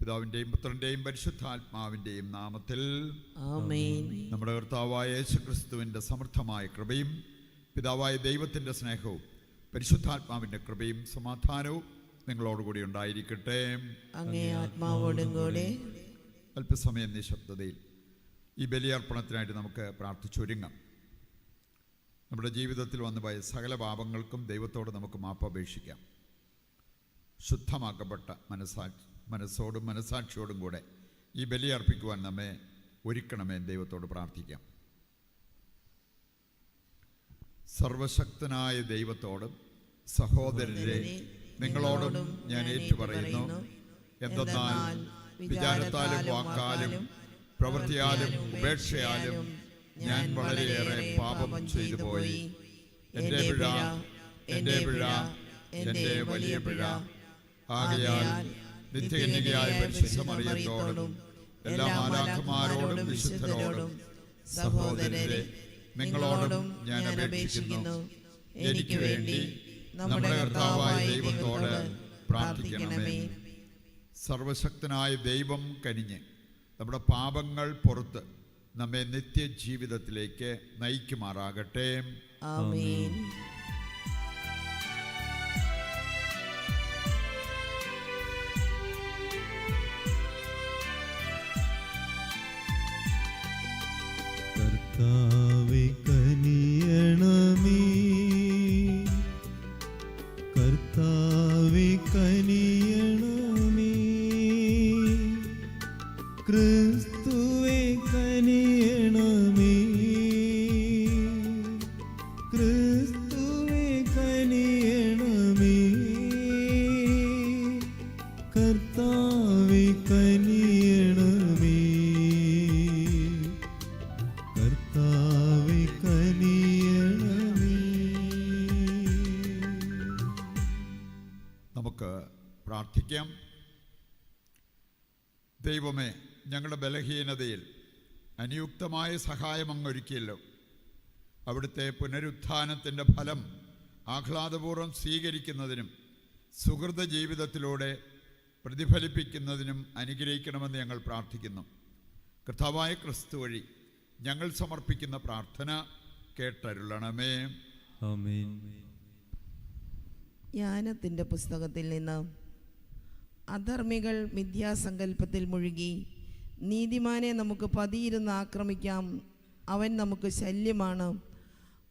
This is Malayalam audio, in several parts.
പിതാവിൻ്റെയും പുത്രൻ്റെയും പരിശുദ്ധാത്മാവിൻ്റെയും നാമത്തിൽ ആമേൻ. നമ്മുടെ കർത്താവായ യേശുക്രിസ്തുവിൻ്റെ സമൃദ്ധമായ കൃപയും പിതാവായ ദൈവത്തിൻ്റെ സ്നേഹവും പരിശുദ്ധാത്മാവിൻ്റെ കൃപയും സമാധാനവും നിങ്ങളോടുകൂടി ഉണ്ടായിരിക്കട്ടെ. അങ്ങേ ആത്മാവോടും കൂടെ. അല്പസമയം നിശബ്ദതയിൽ ഈ ബലിയർപ്പണത്തിനായിട്ട് നമുക്ക് പ്രാർത്ഥിച്ചൊരുങ്ങാം. നമ്മുടെ ജീവിതത്തിൽ വന്നുപോയ സകല പാപങ്ങൾക്കും ദൈവത്തോട് നമുക്ക് മാപ്പപേക്ഷിക്കാം. ശുദ്ധമാക്കപ്പെട്ട മനസ്സോടും മനസാക്ഷിയോടും കൂടെ ഈ ബലി അർപ്പിക്കുവാൻ നമ്മെ ഒരുക്കണമേ ദൈവത്തോട് പ്രാർത്ഥിക്കാം. സർവശക്തനായ ദൈവത്തോടും സഹോദരരെ നിങ്ങളോടും ഞാൻ ഏറ്റുപറയുന്നു, എന്തെന്നാൽ വിചാരത്താലും വാക്കാലും പ്രവൃത്തിയാലും ഉപേക്ഷയാലും ഞാൻ വളരെയേറെ പാപം ചെയ്തു പോയി. എൻ്റെ പിഴ, എൻ്റെ പിഴ, എൻ്റെ വലിയ പിഴ. ആകയാൽ നിത്യകന്യകയായ പരിശുദ്ധ മറിയത്തോടും എല്ലാ മാലാഖമാരോടും വിശുദ്ധരോടും സഹോദരരെ നിങ്ങളോടും ഞാൻ അപേക്ഷിക്കുന്നു, എനിക്ക് വേണ്ടി നമ്മുടെ കർത്താവായ ദൈവത്തോട് പ്രാർത്ഥിക്കണമേ. സർവശക്തനായ ദൈവം കനിഞ്ഞ് നമ്മുടെ പാപങ്ങൾ പുറത്ത് നമ്മെ നിത്യജീവിതത്തിലേക്ക് നയിക്കുമാറാകട്ടെ. ആമേൻ. കർത്താവേ കനിയണമേ, കർത്താവേ കനിയണമേ, ക്രിസ്തുവേ കനിയണമേ, ക്രിസ്തുവേ കനിയണമേ, കർത്താവേ കനിയണമേ, കർത്താവേ കനിയണമേ. നമുക്ക് പ്രാർത്ഥിക്കാം. ദൈവമേ, ഞങ്ങളുടെ ബലഹീനതയിൽ അനുയുക്തമായ സഹായം അങ്ങൊരുക്കിയല്ലോ. അവിടുത്തെ പുനരുത്ഥാനത്തിൻ്റെ ഫലം ആഹ്ലാദപൂർവ്വം സ്വീകരിക്കുന്നതിനും സുഹൃത ജീവിതത്തിലൂടെ പ്രതിഫലിപ്പിക്കുന്നതിനും അനുഗ്രഹിക്കണമെന്ന് ഞങ്ങൾ പ്രാർത്ഥിക്കുന്നു. കർത്താവായ ക്രിസ്തു വഴി ഞങ്ങൾ സമർപ്പിക്കുന്ന പ്രാർത്ഥന കേട്ടരുളണമേ. ആമേൻ. ജ്ഞാനത്തിൻ്റെ പുസ്തകത്തിൽ നിന്ന്. അധർമ്മികൾ മിഥ്യാസങ്കല്പത്തിൽ മുഴുകി, നീതിമാനെ നമുക്ക് പതിയിരുന്ന് ആക്രമിക്കാം, അവൻ നമുക്ക് ശല്യമാണ്,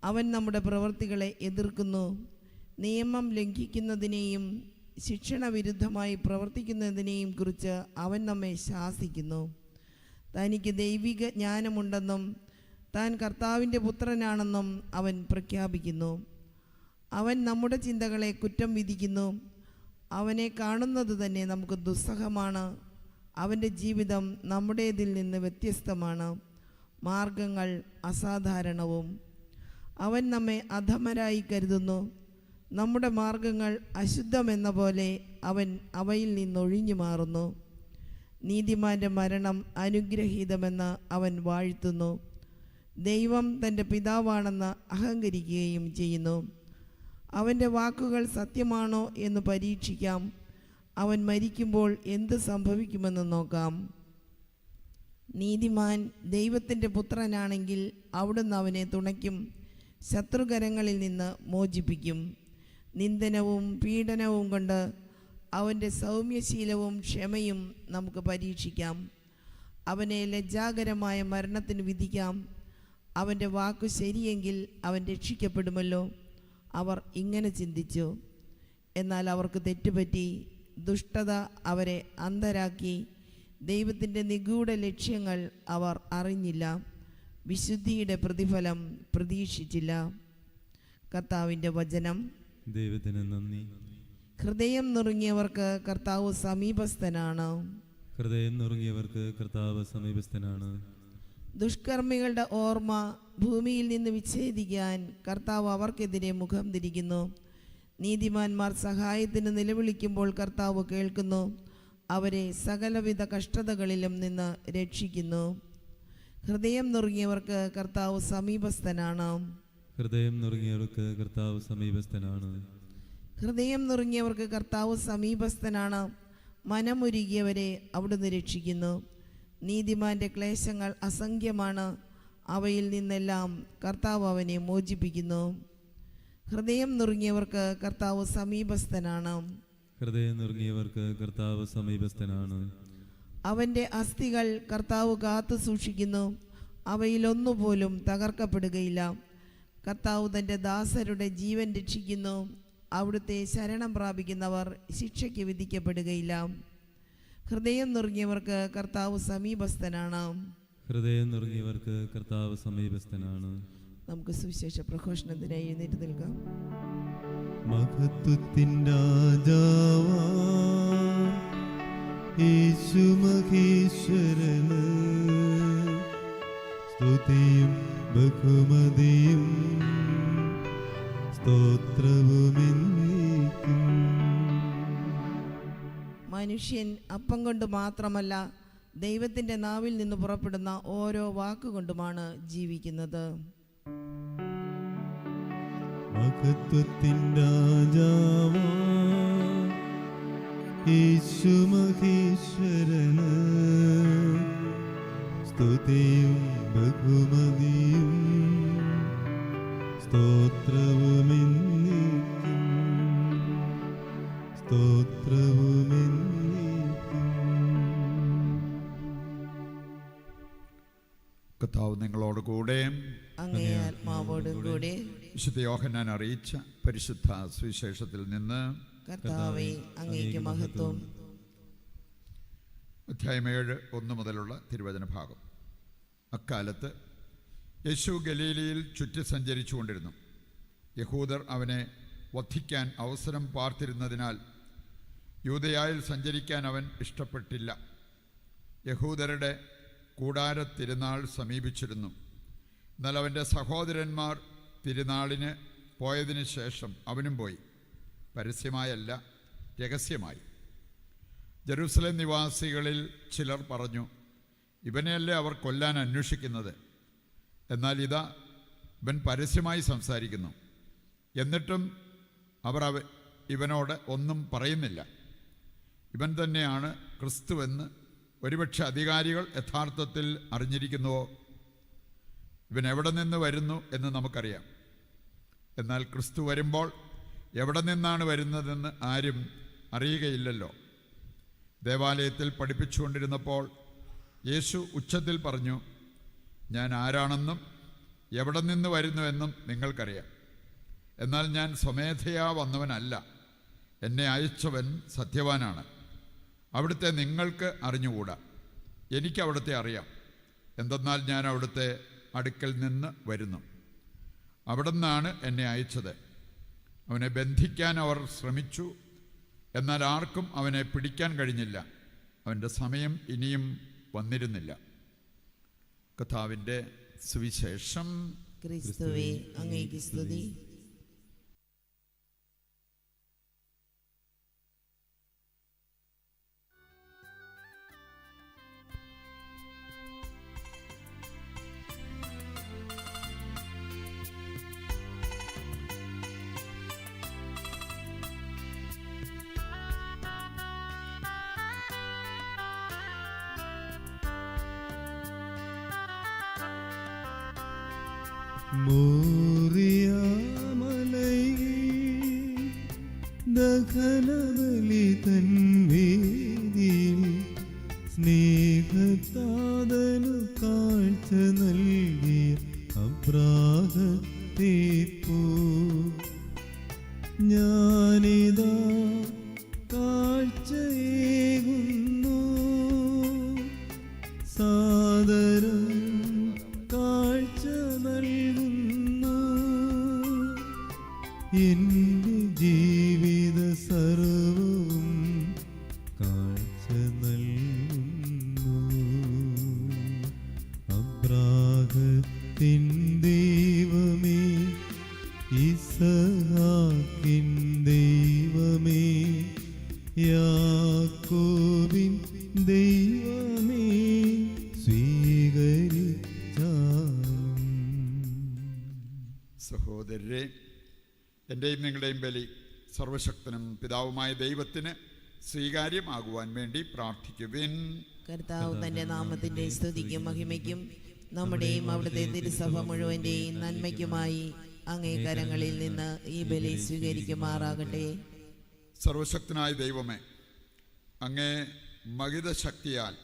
അവൻ നമ്മുടെ പ്രവൃത്തികളെ എതിർക്കുന്നു, നിയമം ലംഘിക്കുന്നതിനെയും ശിക്ഷണ വിരുദ്ധമായി പ്രവർത്തിക്കുന്നതിനെയും കുറിച്ച് അവൻ നമ്മെ ശാസിക്കുന്നു. തനിക്ക് ദൈവിക ജ്ഞാനമുണ്ടെന്നും താൻ കർത്താവിൻ്റെ പുത്രനാണെന്നും അവൻ പ്രഖ്യാപിക്കുന്നു. അവൻ നമ്മുടെ ചിന്തകളെ കുറ്റം വിധിക്കുന്നു. അവനെ കാണുന്നത് തന്നെ നമുക്ക് ദുസ്സഹമാണ്. അവൻ്റെ ജീവിതം നമ്മുടേതിൽ നിന്ന് വ്യത്യസ്തമാണ്, മാർഗങ്ങൾ അസാധാരണവും. അവൻ നമ്മെ അധമരായി കരുതുന്നു. നമ്മുടെ മാർഗങ്ങൾ അശുദ്ധമെന്ന പോലെ അവൻ അവയിൽ നിന്നൊഴിഞ്ഞു മാറുന്നു. നീതിമാൻ്റെ മരണം അനുഗ്രഹീതമെന്ന് അവൻ വാഴ്ത്തുന്നു. ദൈവം തൻ്റെ പിതാവാണെന്ന് അഹങ്കരിക്കുകയും ചെയ്യുന്നു. അവൻ്റെ വാക്കുകൾ സത്യമാണോ എന്ന് പരീക്ഷിക്കാം. അവൻ മരിക്കുമ്പോൾ എന്ത് സംഭവിക്കുമെന്ന് നോക്കാം. നീതിമാൻ ദൈവത്തിൻ്റെ പുത്രനാണെങ്കിൽ അവിടുന്ന് അവനെ തുണയ്ക്കും, ശത്രുകരങ്ങളിൽ നിന്ന് മോചിപ്പിക്കും. നിന്ദനവും പീഡനവും കൊണ്ട് അവൻ്റെ സൗമ്യശീലവും ക്ഷമയും നമുക്ക് പരീക്ഷിക്കാം. അവനെ ലജ്ജാകരമായ മരണത്തിന് വിധിക്കാം. അവൻ്റെ വാക്കു ശരിയെങ്കിൽ അവൻ രക്ഷിക്കപ്പെടുമല്ലോ. അവർ ഇങ്ങനെ ചിന്തിച്ചു, എന്നാൽ അവർക്ക് തെറ്റുപറ്റി. ദുഷ്ടത അവരെ അന്ധരാക്കി. ദൈവത്തിൻ്റെ നിഗൂഢ ലക്ഷ്യങ്ങൾ അവർ അറിഞ്ഞില്ല. വിശുദ്ധിയുടെ പ്രതിഫലം പ്രതീക്ഷിച്ചില്ല. കർത്താവിൻ്റെ വചനം. ദൈവത്തിന് നന്ദി. ഹൃദയം നുറുങ്ങിയവർക്ക് കർത്താവ് സമീപസ്ഥനാണ്. ഹൃദയം നുറുങ്ങിയവർക്ക് കർത്താവ് സമീപസ്ഥനാണ്. ദുഷ്കർമ്മികളുടെ ഓർമ്മ ഭൂമിയിൽ നിന്ന് വിച്ഛേദിക്കാൻ കർത്താവ് അവർക്കെതിരെ മുഖം തിരിക്കുന്നു. നീതിമാന്മാർ സഹായത്തിന് നിലവിളിക്കുമ്പോൾ കർത്താവ് കേൾക്കുന്നു. അവരെ സകലവിധ കഷ്ടതകളിലും നിന്ന് രക്ഷിക്കുന്നു. ഹൃദയം നുറുങ്ങിയവർക്ക് കർത്താവ് സമീപസ്ഥനാണ്. ഹൃദയം നുറുങ്ങിയവർക്ക് കർത്താവ് സമീപസ്ഥനാണ്. ഹൃദയം നുറുങ്ങിയവർക്ക് കർത്താവ് സമീപസ്ഥനാണ്. മനമുരുകിയവരെ അവിടുന്ന് രക്ഷിക്കുന്നു. നീതിമാന്റെ ക്ലേശങ്ങൾ അസംഖ്യമാണ്, അവയിൽ നിന്നെല്ലാം കർത്താവ് അവനെ മോചിപ്പിക്കുന്നു. ഹൃദയം നുറുങ്ങിയവർക്ക് കർത്താവ് സമീപസ്ഥനാണ്. ഹൃദയം നുറുങ്ങിയവർക്ക് കർത്താവ് സമീപസ്ഥനാണ്. അവൻ്റെ അസ്ഥികൾ കർത്താവ് കാത്തു സൂക്ഷിക്കുന്നു, അവയിലൊന്നുപോലും തകർക്കപ്പെടുകയില്ല. കർത്താവ് തൻ്റെ ദാസരുടെ ജീവൻ രക്ഷിക്കുന്നു, അവിടുത്തെ ശരണം പ്രാപിക്കുന്നവർ ശിക്ഷയ്ക്ക് വിധിക്കപ്പെടുകയില്ല. ഹൃദയം നുറുങ്ങിയവർക്ക് കർത്താവ് സമീപസ്ഥനാണ്. ഹൃദയം നുറുങ്ങിയവർക്ക് കർത്താവ് സമീപസ്ഥനാണ്. നമുക്ക് സുവിശേഷ പ്രഘോഷണത്തിനായി എഴുന്നേറ്റ് നിൽക്കാം. മഹത്വത്തിൻ രാജാവാ യേശു മഹേശ്വരന് സ്തുതിയും ബഹുമതിയും സ്തോത്രവുമെന്നേക്കും. മനുഷ്യൻ അപ്പം കൊണ്ട് മാത്രമല്ല, ദൈവത്തിൻ്റെ നാവിൽ നിന്ന് പുറപ്പെടുന്ന ഓരോ വാക്കുകൊണ്ടുമാണ് ജീവിക്കുന്നത്. മഹത്വത്തിൻ രാജാവാ യേശു മഹേശ്വരന് സ്തുതിയും ബഹുമതിയും സ്തോത്രവുമെന്നേക്കും. സ്തോത്രവുമെന്നേക്കും. കർത്താവ് നിങ്ങളോട് കൂടെ അങ്ങേ ആത്മാവോടും കൂടെ. വിശുദ്ധ യോഹന്നാൻ അറിയിച്ച പരിശുദ്ധ സുവിശേഷത്തിൽ നിന്ന്. കർത്താവേ, അങ്ങേക്ക് മഹത്വം. അധ്യായം 7 1 മുതലുള്ള തിരുവചന ഭാഗം. അക്കാലത്ത് യേശു ഗലീലയിൽ ചുറ്റി സഞ്ചരിച്ചു കൊണ്ടിരുന്നു. യഹൂദർ അവനെ വധിക്കാൻ അവസരം പാർത്തിരുന്നതിനാൽ യൂദയായിൽ സഞ്ചരിക്കാൻ അവൻ ഇഷ്ടപ്പെട്ടില്ല. യഹൂദരുടെ കൂടാര തിരുനാൾ സമീപിച്ചിരുന്നു. എന്നാൽ അവൻ്റെ സഹോദരന്മാർ തിരുനാളിന് പോയതിനു ശേഷം അവനും പോയി, പരസ്യമായല്ല, രഹസ്യമായി. ജെറുസലേം നിവാസികളിൽ ചിലർ പറഞ്ഞു, ഇവനെയല്ലേ അവർ കൊല്ലാൻ അന്വേഷിക്കുന്നത്? എന്നാൽ ഇതാ, ഇവൻ പരസ്യമായി സംസാരിക്കുന്നു. എന്നിട്ടും അവർ ഇവനോട് ഒന്നും പറയുന്നില്ല. ഇവൻ തന്നെയാണ് ക്രിസ്തുവെന്ന് ഒരുപക്ഷെ അധികാരികൾ യഥാർത്ഥത്തിൽ അറിഞ്ഞിരിക്കുന്നുവോ? ഇവൻ എവിടെ നിന്ന് വരുന്നു എന്ന് നമുക്കറിയാം. എന്നാൽ ക്രിസ്തു വരുമ്പോൾ എവിടെ നിന്നാണ് വരുന്നതെന്ന് ആരും അറിയുകയില്ലല്ലോ. ദേവാലയത്തിൽ പഠിപ്പിച്ചുകൊണ്ടിരുന്നപ്പോൾ യേശു ഉച്ചത്തിൽ പറഞ്ഞു, ഞാൻ ആരാണെന്നും എവിടെ നിന്ന് വരുന്നുവെന്നും നിങ്ങൾക്കറിയാം. എന്നാൽ ഞാൻ സ്വമേധയാ വന്നവനല്ല, എന്നെ അയച്ചവൻ സത്യവാനാണ്. അവിടുത്തെ നിങ്ങൾക്ക് അറിഞ്ഞുകൂടാ, എനിക്ക് അവിടുത്തെ അറിയാം. എന്തെന്നാൽ ഞാൻ അവിടുത്തെ അടുക്കൽ നിന്ന് വരുന്നു. അവിടെ നിന്നാണ് എന്നെ അയച്ചത്. അവനെ ബന്ധിക്കാൻ അവർ ശ്രമിച്ചു, എന്നാൽ ആർക്കും അവനെ പിടിക്കാൻ കഴിഞ്ഞില്ല. അവൻ്റെ സമയം ഇനിയും വന്നിരുന്നില്ല. കർത്താവിൻ്റെ സുവിശേഷം. ക്രിസ്തുവേ, അങ്ങേക്ക് സ്തുതി. മോറിയാമലയിൽ ദഹനബലി തൻ വേദിയിൽ സ്നേഹത്താതനു കാഴ്ച നൽകിയ അബ്രാഹത്തെ പോ ഞാനിതാ കാഴ്ചയേകുന്നു സാദരം കാഴ്ച നൽകുന്നു എൻ്റെ ജീവിത സർവവും കാഴ്ച നൽകുന്നു. അബ്രാഹത്തിൻ ദൈവമേ, ഇസഹാക്കിൻ ദൈവമേ, യാക്കോബിൻ ദൈവമേ, സഹോദരരെ, എൻ്റെയും നിങ്ങളുടെയും ബലി സർവശക്തനും പിതാവുമായ ദൈവത്തിന് സ്വീകാര്യമാകുവാൻ വേണ്ടി പ്രാർത്ഥിക്കുവിൻ. കർത്താവ് തന്റെ നാമത്തിന്റെ സ്തുതിക്കും മഹിമയ്ക്കും നമ്മുടെയും അവിടുത്തെ തിരുസഭ മുഴുവന്റെയും നന്മയ്ക്കുമായി അങ്ങേ കരങ്ങളിൽ നിന്ന് ഈ ബലി സ്വീകരിക്കുമാറാകട്ടെ. സർവശക്തനായ ദൈവമേ, അങ്ങേ മഹിത ശക്തിയാൽ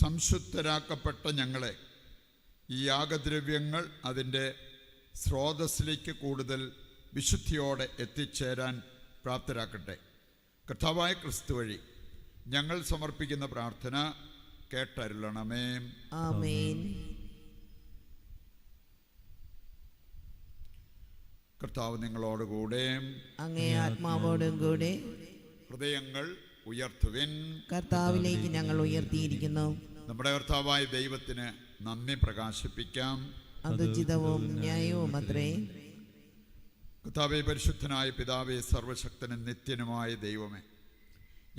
സംശുദ്ധരാക്കപ്പെട്ട ഞങ്ങളെ ഈ യാഗദ്രവ്യങ്ങൾ അതിൻ്റെ സ്രോതസ്സിലേക്ക് കൂടുതൽ വിശുദ്ധിയോടെ എത്തിച്ചേരാൻ പ്രാപ്തരാക്കട്ടെ. കർത്താവായ ക്രിസ്തു വഴി ഞങ്ങൾ സമർപ്പിക്കുന്ന പ്രാർത്ഥന കേട്ടരുളണമേ. ആമേൻ. കർത്താവ് നിങ്ങളോടുകൂടെ അങ്ങേ ആത്മാവോടും കൂടെ. ഹൃദയങ്ങൾ ഉയർത്തുവിൻ. കർത്താവിലേക്ക് ഞങ്ങൾ ഉയർത്തിയിരിക്കുന്നു. നമ്മുടെ കർത്താവായ ദൈവത്തിന് നന്ദി പ്രകാശിപ്പിക്കാം. അതുചിതവും ന്യായവും അത്രേ. കർത്താവേ, പരിശുദ്ധനായ പിതാവേ, സർവശക്തനും നിത്യനുമായ ദൈവമേ,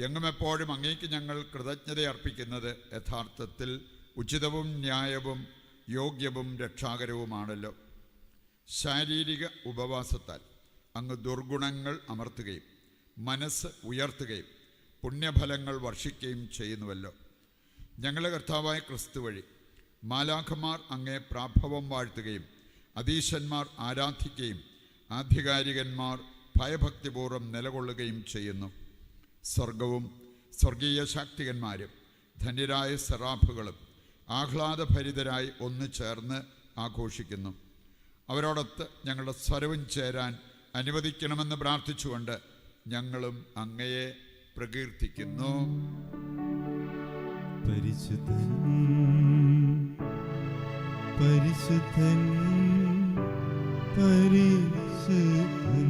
എങ്ങും എപ്പോഴും അങ്ങേക്ക് ഞങ്ങൾ കൃതജ്ഞത അർപ്പിക്കുന്നത് യഥാർത്ഥത്തിൽ ഉചിതവും ന്യായവും യോഗ്യവും രക്ഷാകരവുമാണല്ലോ. ശാരീരിക ഉപവാസത്താൽ അങ്ങ് ദുർഗുണങ്ങൾ അമർത്തുകയും മനസ്സ് ഉയർത്തുകയും പുണ്യഫലങ്ങൾ വർഷിക്കുകയും ചെയ്യുന്നുവല്ലോ. ഞങ്ങളുടെ കർത്താവായ ക്രിസ്തു വഴി മാലാഖമാർ അങ്ങേ പ്രാഭവം വാഴ്ത്തുകയും അധീശന്മാർ ആരാധിക്കുകയും ആധികാരികന്മാർ ഭയഭക്തിപൂർവ്വം നിലകൊള്ളുകയും ചെയ്യുന്നു. സ്വർഗവും സ്വർഗീയ ശാക്തികന്മാരും ധന്യരായ സെറാഫുകളും ആഹ്ലാദഭരിതരായി ഒന്നു ചേർന്ന് ആഘോഷിക്കുന്നു. അവരോടൊത്ത് ഞങ്ങളുടെ സ്വരവും ചേരാൻ അനുവദിക്കണമെന്ന് പ്രാർത്ഥിച്ചുകൊണ്ട് ഞങ്ങളും അങ്ങയെ പ്രകീർത്തിക്കുന്നു. പരിശുദ്ധൻ പരിശുദ്ധൻ പരിശുദ്ധൻ.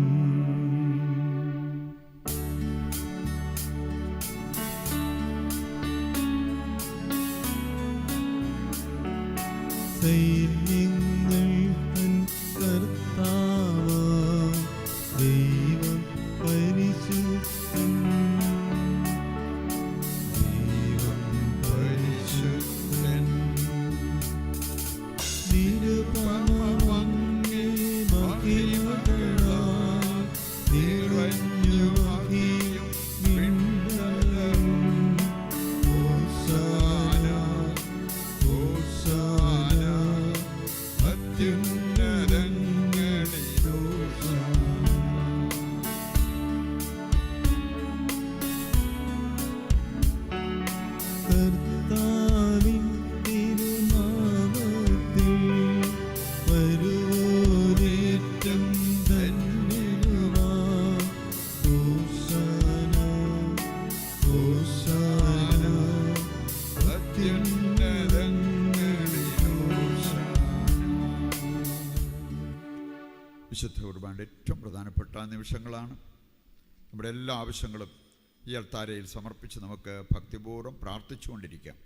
സൈന്യങ്ങൾ തൻ കർത്താവാം ദൈവം പരിശുദ്ധൻ. ദൈവം പരിശുദ്ധൻ. നിരുപമമങ്ങേ മഹിമകളാൽ നിറഞ്ഞു മഹിയും വിണ്ഡലവും. ഹോശാന ഹോശാന അത്യുന്നതങ്ങളിൽ ഹോശാന. കർത്താവിൻ തിരുനാമത്തിൽ വരുവോരേറ്റം ധന്യനുമാം. ഹോശാന ഹോശാന അത്യുന്നതങ്ങളിൽ ഹോശാന. വിശുദ്ധ കുർബാനയുടെ ഏറ്റവും പ്രധാനപ്പെട്ട നിമിഷങ്ങളാണ്. നമ്മുടെ എല്ലാ ആവശ്യങ്ങളും ഈ അൾത്താരയിൽ സമർപ്പിച്ച് നമുക്ക് ഭക്തിപൂർവ്വം പ്രാർത്ഥിച്ചുകൊണ്ടിരിക്കാം.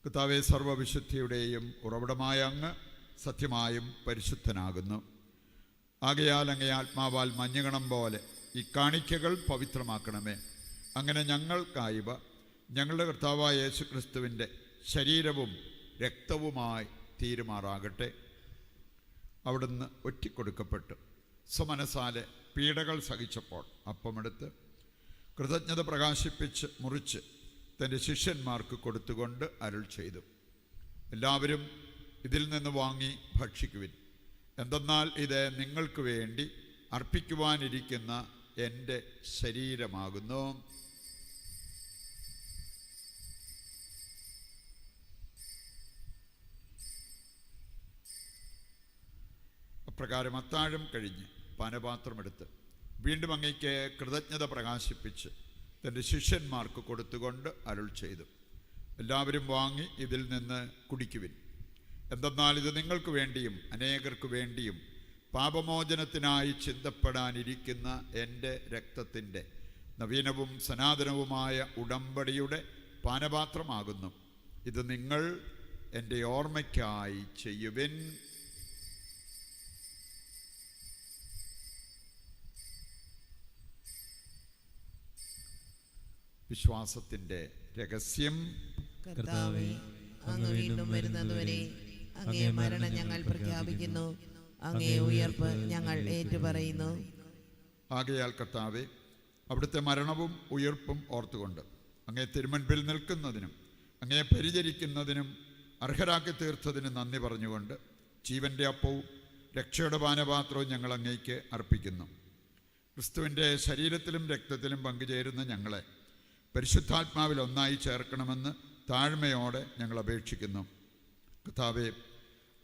കർത്താവേ, സർവ്വവിശുദ്ധിയുടെയും ഉറവിടമായ അങ്ങ് സത്യമായും പരിശുദ്ധനാകുന്നു. ആകയാൽ അങ്ങേ ആത്മാവാൽ മഞ്ഞുകണം പോലെ ഈ കാണിക്കകൾ പവിത്രമാക്കണമേ. അങ്ങനെ ഞങ്ങൾക്കായവ ഞങ്ങളുടെ കർത്താവായ യേശുക്രിസ്തുവിൻ്റെ ശരീരവും രക്തവുമായി തീരുമാറാകട്ടെ. അവിടുന്ന് ഒറ്റിക്കൊടുക്കപ്പെട്ടു സ്വമനസാലെ പീഡകൾ സഹിച്ചപ്പോൾ അപ്പമെടുത്ത് കൃതജ്ഞത പ്രകാശിപ്പിച്ച് മുറിച്ച് തൻ്റെ ശിഷ്യന്മാർക്ക് കൊടുത്തുകൊണ്ട് അരുൾ ചെയ്തു, എല്ലാവരും ഇതിൽ നിന്ന് വാങ്ങി ഭക്ഷിക്കുവിൻ. എന്തെന്നാൽ ഇത് നിങ്ങൾക്ക് വേണ്ടി അർപ്പിക്കുവാനിരിക്കുന്ന എൻ്റെ ശരീരമാകുന്നു. അപ്രകാരം അത്താഴം കഴിഞ്ഞ് പാനപാത്രമെടുത്ത് വീണ്ടും അങ്ങേക്ക് കൃതജ്ഞത പ്രകാശിപ്പിച്ച് തൻ്റെ ശിഷ്യന്മാർക്ക് കൊടുത്തുകൊണ്ട് അരുൾ ചെയ്തു, എല്ലാവരും വാങ്ങി ഇതിൽ നിന്ന് കുടിക്കുവിൻ. എന്തെന്നാൽ ഇത് നിങ്ങൾക്ക് വേണ്ടിയും അനേകർക്ക് വേണ്ടിയും പാപമോചനത്തിനായി ചിന്തപ്പെടാനിരിക്കുന്ന എൻ്റെ രക്തത്തിൻ്റെ നവീനവും സനാതനവുമായ ഉടമ്പടിയുടെ പാനപാത്രമാകുന്നു. ഇത് നിങ്ങൾ എൻ്റെ ഓർമ്മയ്ക്കായി ചെയ്യുവിൻ. വിശ്വാസത്തിൻ്റെ രഹസ്യം. കർത്താവേ, അങ്ങ് വീണ്ടും വരുന്നതുവരെ അങ്ങേ മരണം ഞങ്ങൾ പ്രഖ്യാപിക്കുന്നു, അങ്ങേ ഉയർപ്പ് ഞങ്ങൾ ഏറ്റുപറയുന്നു. ആകയാൽ കർത്താവേ, അവിടുത്തെ മരണവും ഉയിർപ്പും ഓർത്തുകൊണ്ട് അങ്ങേ തിരുമുൻപിൽ നിൽക്കുന്നതിനും അങ്ങേ പരിചരിക്കുന്നതിനും അർഹരാക്കി തീർത്തതിന് നന്ദി പറഞ്ഞുകൊണ്ട് ജീവൻ്റെ അപ്പവും രക്ഷയുടെ പാനപാത്രവും ഞങ്ങൾ അങ്ങേക്ക് അർപ്പിക്കുന്നു. ക്രിസ്തുവിൻ്റെ ശരീരത്തിലും രക്തത്തിലും പങ്കുചേരുന്ന ഞങ്ങളെ പരിശുദ്ധാത്മാവിൽ ഒന്നായി ചേർക്കണമെന്ന് താഴ്മയോടെ ഞങ്ങൾ അപേക്ഷിക്കുന്നു. കർത്താവേ,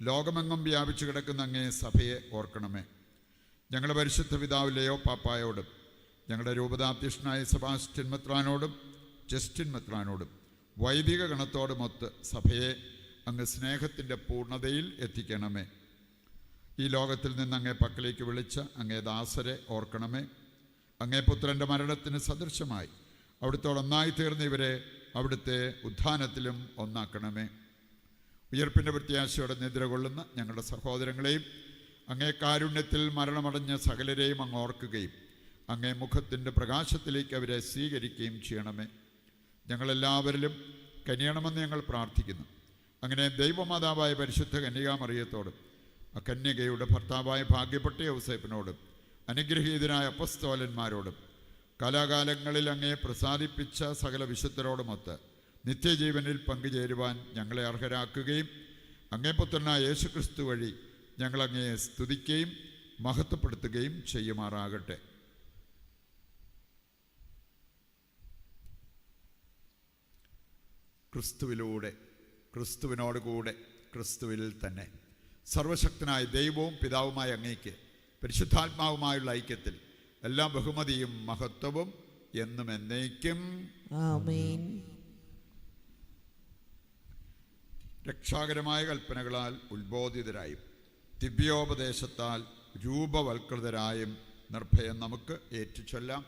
ലോകമെങ്ങും വ്യാപിച്ചു കിടക്കുന്ന അങ്ങേ സഭയെ ഓർക്കണമേ. ഞങ്ങളുടെ പരിശുദ്ധ പിതാവ് ലെയോ പാപ്പായോടും ഞങ്ങളുടെ രൂപതാധ്യക്ഷനായ സെബാസ്റ്റ്യൻ മെത്രാനോടും ജസ്റ്റിൻ മെത്രാനോടും വൈദിക ഗണത്തോടുമൊത്ത് സഭയെ അങ്ങ് സ്നേഹത്തിൻ്റെ പൂർണ്ണതയിൽ എത്തിക്കണമേ. ഈ ലോകത്തിൽ നിന്ന് അങ്ങേ പക്കലേക്ക് വിളിച്ച അങ്ങേ ദാസരെ ഓർക്കണമേ. അങ്ങേ പുത്രൻ്റെ മരണത്തിന് സദൃശമായി അവിടുത്തോടൊന്നായി തീർന്ന ഇവരെ അവിടുത്തെ ഉത്ഥാനത്തിലും ഒന്നാക്കണമേ. ഉയർപ്പിൻ്റെ പ്രത്യാശയോടെ നിദ്ര കൊള്ളുന്ന ഞങ്ങളുടെ സഹോദരങ്ങളെയും അങ്ങേ കാരുണ്യത്തിൽ മരണമടഞ്ഞ സകലരെയും അങ്ങ് ഓർക്കുകയും അങ്ങേ മുഖത്തിൻ്റെ പ്രകാശത്തിലേക്ക് അവരെ സ്വീകരിക്കുകയും ചെയ്യണമേ. ഞങ്ങളെല്ലാവരിലും കനിയണമെന്ന് ഞങ്ങൾ പ്രാർത്ഥിക്കുന്നു. അങ്ങനെ ദൈവമാതാവായ പരിശുദ്ധ കന്യകാമറിയത്തോടും കന്യകയുടെ ഭർത്താവായ ഭാഗ്യപ്പെട്ട യൗസേപ്പിനോടും അനുഗ്രഹീതനായ അപ്പസ്തോലന്മാരോടും കാലാകാലങ്ങളിൽ അങ്ങേ പ്രസാദിപ്പിച്ച സകല വിശുദ്ധരോടുമൊത്ത് നിത്യജീവനിൽ പങ്കുചേരുവാൻ ഞങ്ങളെ അർഹരാക്കുകയും അങ്ങേ പുത്രനായ യേശുക്രിസ്തു വഴി ഞങ്ങളങ്ങയെ സ്തുതിക്കുകയും മഹത്വപ്പെടുത്തുകയും ചെയ്യുമാറാകട്ടെ. ക്രിസ്തുവിലൂടെ, ക്രിസ്തുവിനോടുകൂടെ, ക്രിസ്തുവിൽ തന്നെ സർവശക്തനായ ദൈവവും പിതാവുമായ അങ്ങേക്ക് പരിശുദ്ധാത്മാവുമായുള്ള ഐക്യത്തിൽ എല്ലാ ബഹുമതിയും മഹത്വവും എന്നും എന്നേക്കും ആമേൻ. രക്ഷാകരമായ കൽപ്പനകളാൽ ഉത്ബോധിതരായും ദിവ്യോപദേശത്താൽ രൂപവൽകൃതരായും നിർഭയം നമുക്ക് ഏറ്റുചൊല്ലാം.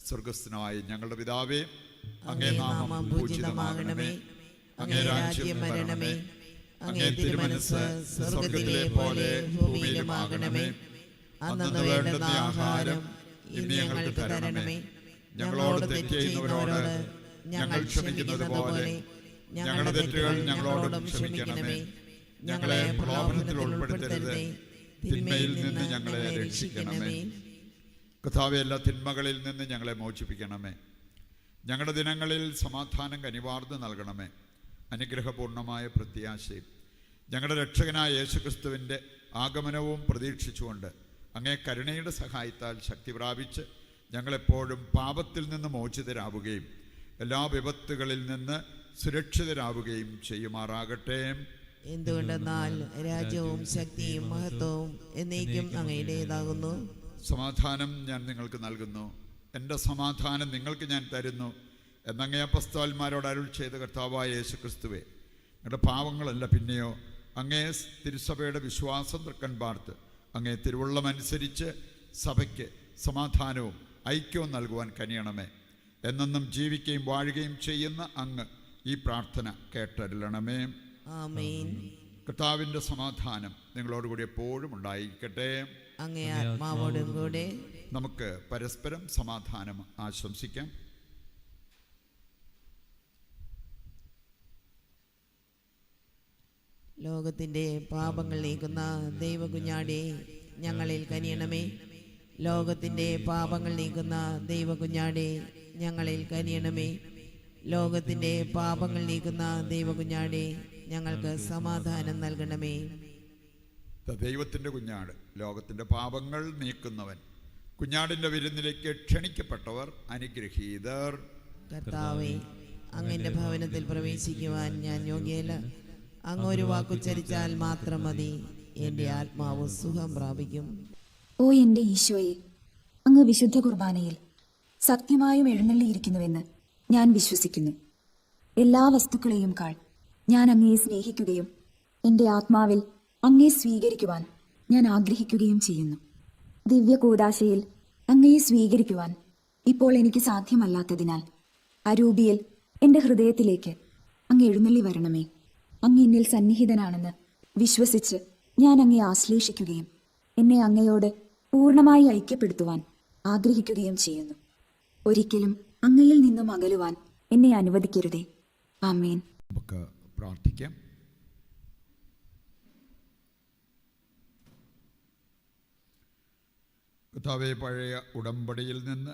സ്വർഗസ്ഥനായ ഞങ്ങളുടെ പിതാവേ, അങ്ങേ നാമം പൂജിതമാകണമേ. അങ്ങേ രാജ്യം വരണമേ. അങ്ങേ തിരുമനസ്സ് സ്വർഗത്തിലെ പോലെ ഭൂമിയിലുമാകണമേ. അന്നു വേണ്ടുന്ന ആഹാരം ഇന്ന് ഞങ്ങൾക്ക് തരണമേ. ഞങ്ങളോട് തെറ്റ് ചെയ്യുന്നവരോട് ഞങ്ങൾ ക്ഷമിക്കുന്നത് പോലെ ഞങ്ങളുടെ തെറ്റുകൾ ഞങ്ങളോടും ക്ഷമിക്കണമേ. ഞങ്ങളെ പ്രലോഭനത്തിൽ ഉൾപ്പെടുത്തരുത്, തിന്മയിൽ നിന്ന് ഞങ്ങളെ രക്ഷിക്കണമേ. കർത്താവേ, എല്ലാ തിന്മകളിൽ നിന്ന് ഞങ്ങളെ മോചിപ്പിക്കണമേ. ഞങ്ങളുടെ ദിനങ്ങളിൽ സമാധാനം കനിവാർന്ന് നൽകണമേ. അനുഗ്രഹപൂർണമായ പ്രത്യാശയും ഞങ്ങളുടെ രക്ഷകനായ യേശുക്രിസ്തുവിൻ്റെ ആഗമനവും പ്രതീക്ഷിച്ചുകൊണ്ട് അങ്ങേ കരുണയുടെ സഹായത്താൽ ശക്തി പ്രാപിച്ച് ഞങ്ങളെപ്പോഴും പാപത്തിൽ നിന്ന് മോചിതരാവുകയും എല്ലാ വിപത്തുകളിൽ നിന്ന് സുരക്ഷിതരാവുകയും ചെയ്യുമാറാകട്ടെ. എന്തുകൊണ്ടെന്നാൽ രാജ്യവും ശക്തിയും മഹത്വവും എന്നേക്കും അങ്ങയുടേതാകുന്നു. സമാധാനം ഞാൻ നിങ്ങൾക്ക് നൽകുന്നു, എൻ്റെ സമാധാനം നിങ്ങൾക്ക് ഞാൻ തരുന്നു എന്നങ്ങേ അപ്പസ്തോലന്മാരോട് അരുൾ ചെയ്ത കർത്താവായ യേശുക്രിസ്തുവേ, ഞങ്ങളുടെ പാവങ്ങളല്ല പിന്നെയോ അങ്ങേ തിരുസഭയുടെ വിശ്വാസം തൃക്കൺ പാർത്ത് അങ്ങേ തിരുവുള്ളമനുസരിച്ച് സഭയ്ക്ക് സമാധാനവും ഐക്യവും നൽകുവാൻ കനിയണമേ. എന്നെന്നും ജീവിക്കുകയും വാഴുകയും ചെയ്യുന്ന അങ്ങ് ഈ പ്രാർത്ഥന കേട്ടരുളണമേ. ആമേൻ. കർത്താവിൻ്റെ സമാധാനം നിങ്ങളോടുകൂടി എപ്പോഴും ഉണ്ടായിരിക്കട്ടെ. അങ്ങേ ആത്മാവോടും കൂടെ. നമുക്ക് പരസ്പരം സമാധാനം ആശംസിക്കാം. ലോകത്തിൻ്റെ പാപങ്ങൾ നീക്കുന്ന ദൈവകുഞ്ഞാടേ, ഞങ്ങളിൽ കനിയണമേ. ലോകത്തിൻ്റെ പാപങ്ങൾ നീക്കുന്ന ദൈവകുഞ്ഞാടേ, ഞങ്ങളിൽ കനിയണമേ. ലോകത്തിൻ്റെ പാപങ്ങൾ നീക്കുന്ന ദൈവകുഞ്ഞാടേ, ഞങ്ങൾക്ക് സമാധാനം നൽകണമേ. ദൈവത്തിൻ്റെ കുഞ്ഞാട്, ലോകത്തിൻ്റെ പാപങ്ങൾ നീക്കുന്നവൻ, കുഞ്ഞാടിൻ്റെ വിരുന്നിലേക്ക് ക്ഷണിക്കപ്പെട്ടവർ അനുഗ്രഹീതർ. കർത്താവേ, അങ്ങയുടെ ഭവനത്തിൽ പ്രവേശിക്കുവാൻ ഞാൻ യോഗ്യയല്ല. അങ്ങ് ഒരു വാക്കുച്ചരിച്ചാൽ മാത്രം മതി, എൻ്റെ ആത്മാവ് സുഖം പ്രാപിക്കും. ഓ എൻ്റെ ഈശോയെ, അങ്ങ് വിശുദ്ധ കുർബാനയിൽ സത്യമായും എഴുന്നള്ളിയിരിക്കുന്നുവെന്ന് ഞാൻ വിശ്വസിക്കുന്നു. എല്ലാ വസ്തുക്കളെയും കാൾ ഞാൻ അങ്ങയെ സ്നേഹിക്കുകയും എൻ്റെ ആത്മാവിൽ അങ്ങയെ സ്വീകരിക്കുവാൻ ഞാൻ ആഗ്രഹിക്കുകയും ചെയ്യുന്നു. ദിവ്യ കൂദാശയിൽ അങ്ങയെ സ്വീകരിക്കുവാൻ ഇപ്പോൾ എനിക്ക് സാധ്യമല്ലാത്തതിനാൽ അരൂപിയിൽ എൻ്റെ ഹൃദയത്തിലേക്ക് അങ്ങ് എഴുന്നള്ളി വരണമേ. അങ്ങ് എന്നിൽ സന്നിഹിതനാണെന്ന് വിശ്വസിച്ച് ഞാൻ അങ്ങയെ ആശ്ലേഷിക്കുകയും എന്നെ അങ്ങയോട് പൂർണ്ണമായി ഐക്യപ്പെടുത്തുവാൻ ആഗ്രഹിക്കുകയും ചെയ്യുന്നു. ഒരിക്കലും അങ്ങയിൽ നിന്നും അകലുവാൻ എന്നെ അനുവദിക്കരുതേ. ആമേൻ. നമുക്ക് പ്രാർത്ഥിക്കാം. കർത്താവേ, പഴയ ഉടമ്പടിയിൽ നിന്ന്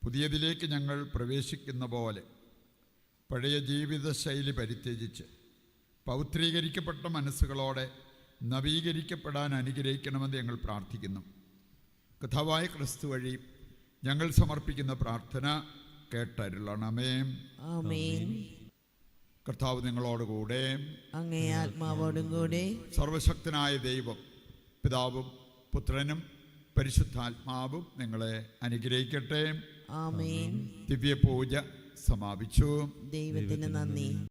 പുതിയതിലേക്ക് ഞങ്ങൾ പ്രവേശിക്കുന്ന പോലെ പഴയ ജീവിതശൈലി പരിത്യജിച്ച് പൗത്രീകരിക്കപ്പെട്ട മനസ്സുകളോടെ നവീകരിക്കപ്പെടാൻ അനുഗ്രഹിക്കണമെന്ന് ഞങ്ങൾ പ്രാർത്ഥിക്കുന്നു. കർത്താവായ ക്രിസ്തു വഴി ഞങ്ങൾ സമർപ്പിക്കുന്ന പ്രാർത്ഥന കേട്ടരുളണമേ. ആമേൻ. കർത്താവ് നിങ്ങളോടുകൂടെ, അങ്ങേ ആത്മാവോടും കൂടെ. സർവശക്തനായ ദൈവം പിതാവും പുത്രനും പരിശുദ്ധാത്മാവും നിങ്ങളെ അനുഗ്രഹിക്കട്ടെ. ആമേൻ. ദിവ്യപൂജ സമാപിച്ചു. ദൈവത്തിന് നന്ദി.